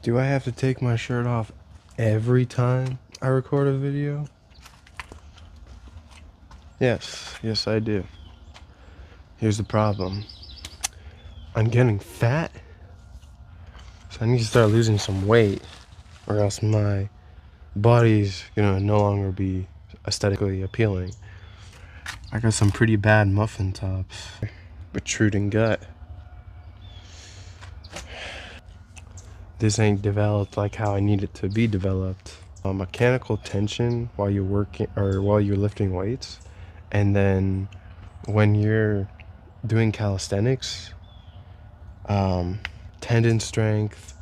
Do I have to take my shirt off every time I record a video? Yes I do. Here's the problem. I'm getting fat, so I need to start losing some weight, or else my body's gonna no longer be aesthetically appealing. I got some pretty bad muffin tops, protruding gut. This ain't developed like how I need it to be developed. Mechanical tension while you're working or while you're lifting weights, and then when you're doing calisthenics, tendon strength,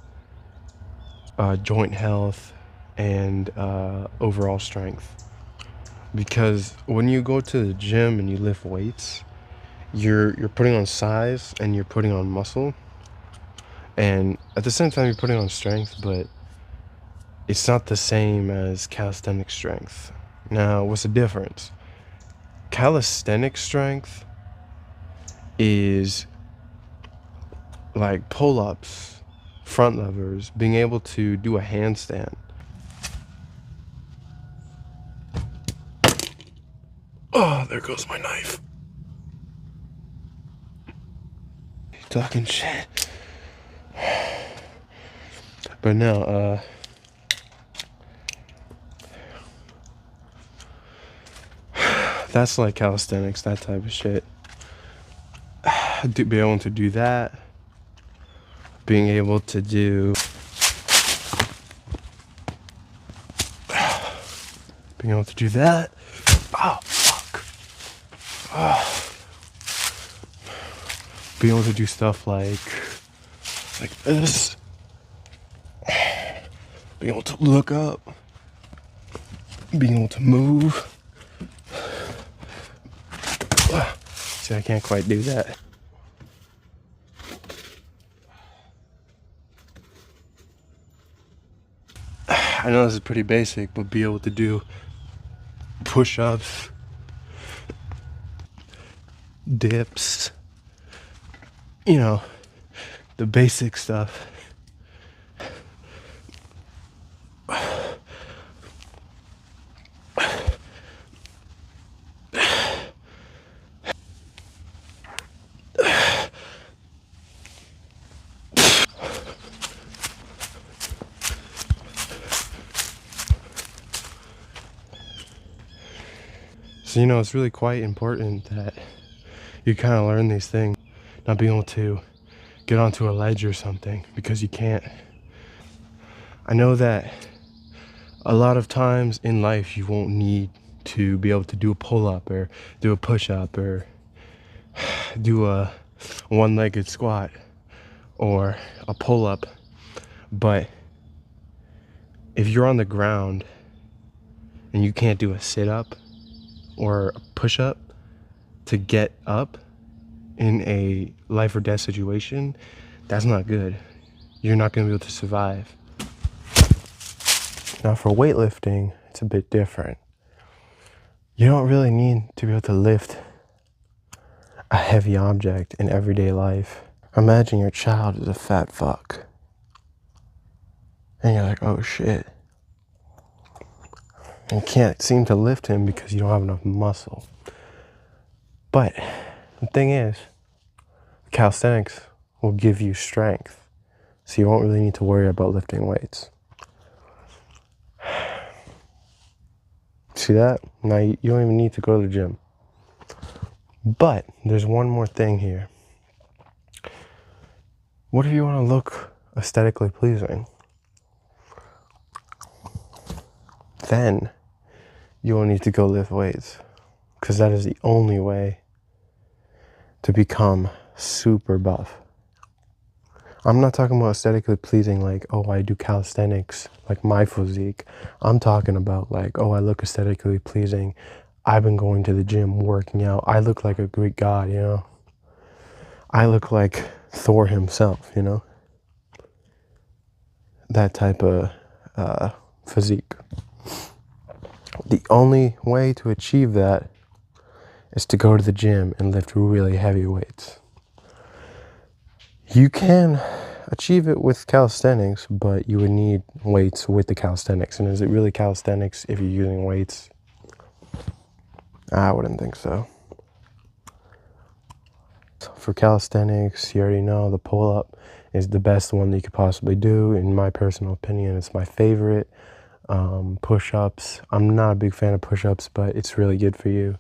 joint health, and overall strength. Because when you go to the gym and you lift weights, you're putting on size and you're putting on muscle, and at the same time you're putting on strength, but it's not the same as calisthenic strength. Now, what's the difference? Calisthenic strength is like pull-ups, front levers, being able to do a handstand. Oh, there goes my knife. Talking shit. But no, that's like calisthenics, that type of shit. To be able to do that, being able to do, being able to do that. Oh, fuck. Oh. Being able to do stuff like this. Being able to look up. Being able to move. See, I can't quite do that. I know this is pretty basic, but be able to do push-ups, dips, you know, the basic stuff. So, you know, it's really quite important that you kind of learn these things, not being able to get onto a ledge or something because you can't. I know that a lot of times in life you won't need to be able to do a pull-up or do a push-up or do a one-legged squat or a pull-up, but if you're on the ground and you can't do a sit-up or a push-up to get up in a life or death situation, that's not good. You're not going to be able to survive. Now for weightlifting, it's a bit different. You don't really need to be able to lift a heavy object in everyday life. Imagine your child is a fat fuck. And you're like, oh shit. You can't seem to lift him because you don't have enough muscle. But the thing is, calisthenics will give you strength, so you won't really need to worry about lifting weights. See that? Now you don't even need to go to the gym. But there's one more thing here. What if you want to look aesthetically pleasing? Then you will need to go lift weights, because that is the only way to become super buff. I'm not talking about aesthetically pleasing like, oh, I do calisthenics, like my physique. I'm talking about like, oh, I look aesthetically pleasing. I've been going to the gym, working out. I look like a Greek god, you know? I look like Thor himself, you know? That type of physique. The only way to achieve that is to go to the gym and lift really heavy weights. You can achieve it with calisthenics, but you would need weights with the calisthenics. And is it really calisthenics if you're using weights? I wouldn't think so. For calisthenics, you already know the pull-up is the best one that you could possibly do. In my personal opinion, it's my favorite. Push-ups, I'm not a big fan of push-ups, but it's really good for you.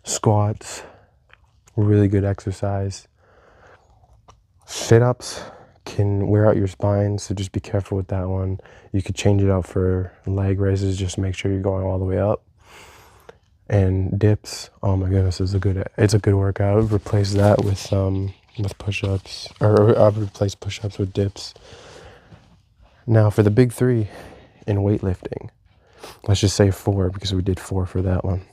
Squats, really good exercise. Sit-ups can wear out your spine, so just be careful with that one. You could change it out for leg raises, just make sure you're going all the way up. And dips, oh my goodness, it's a good workout. I would replace that with push-ups, or I would replace push-ups with dips. Now for the big three in weightlifting, let's just say 4 because we did 4 for that one.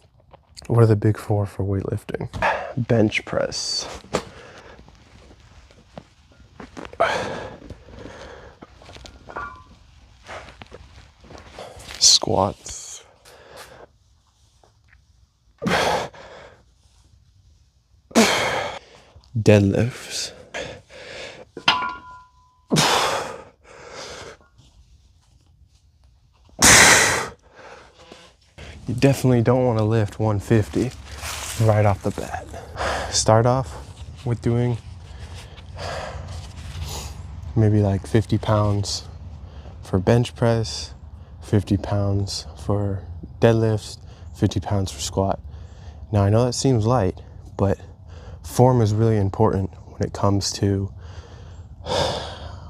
What are the big 4 for weightlifting? Bench press, squats, deadlifts, you definitely don't want to lift 150 right off the bat. Start off with doing maybe like 50 pounds for bench press, 50 pounds for deadlifts, 50 pounds for squat. Now I know that seems light, but form is really important when it comes to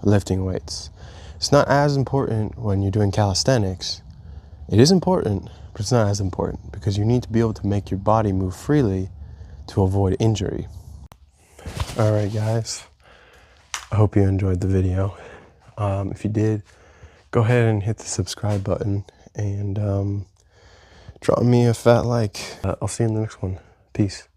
lifting weights. It's not as important when you're doing calisthenics. It is important, but it's not as important because you need to be able to make your body move freely to avoid injury. All right, guys, I hope you enjoyed the video. If you did, go ahead and hit the subscribe button and drop me a fat like. I'll see you in the next one. Peace.